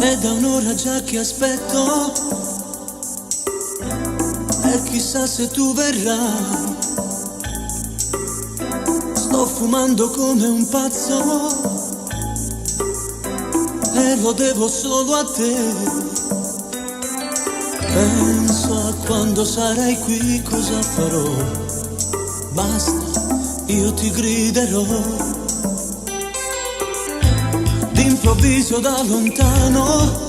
È da un'ora già che aspetto e chissà se tu verrai. Sto fumando come un pazzo e lo devo solo a te. Penso a quando sarai qui, cosa farò. Basta, io ti griderò. D'improvviso da lontano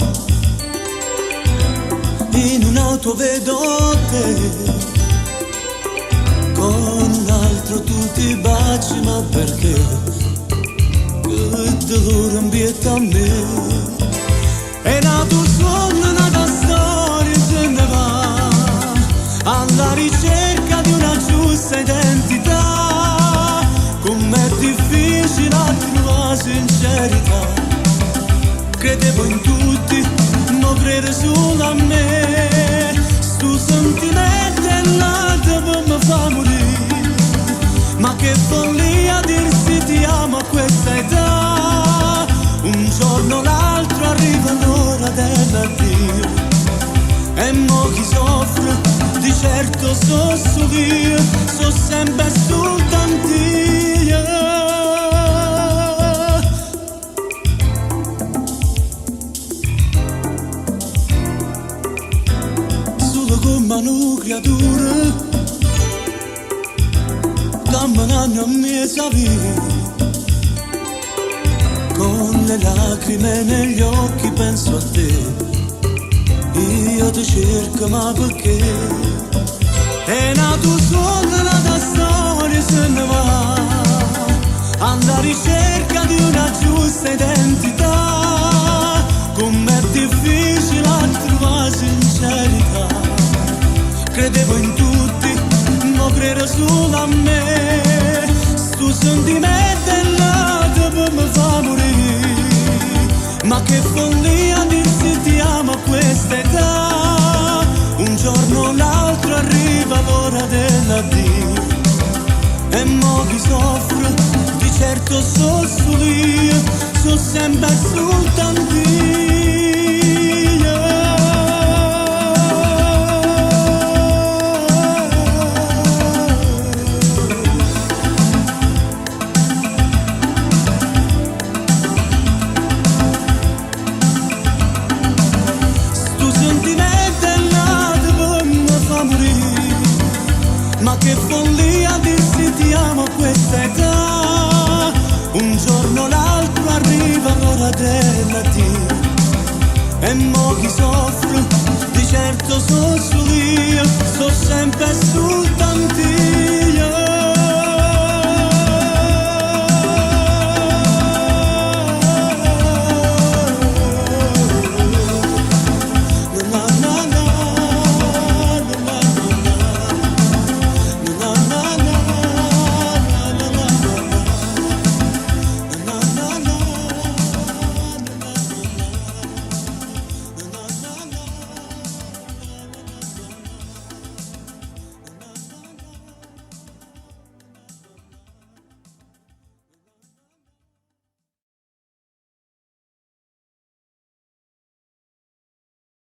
in un'auto vedo te, con un altro tu ti baci, ma perché? Che dolore ambietta a me. E la tua suona nata storia se ne va alla ricerca di una giusta identità. Com'è difficile trovare sincerità. Credevo in tutti, non credo solo a me. Stu sentimento è nato per mi fa morire. Ma che follia dirsi ti amo a questa età. Un giorno o l'altro arriva l'ora dell'addio. E mo chi soffre, di certo so solo io. So sempre soltanto io. Come una creatura camminando a mia vita, con le lacrime negli occhi penso a te. Io ti cerco ma perché? E la tua sola la storia se ne va alla ricerca di una giusta identità. Com'è difficile trovare sincerità. Credevo in tutti, non credo solo a me. Stu sentimento è nato per mi fa morire. Ma che follia dirsi ti amo a questa età. Un giorno o l'altro arriva l'ora dell'addio. E mo chi soffre, di certo so solo io. So sempre soltanto io. Ma che follia dirsi ti amo a questa età. Un giorno o l'altro arriva l'ora dell'addio. E mo chi soffre, di certo so solo io. So sempre su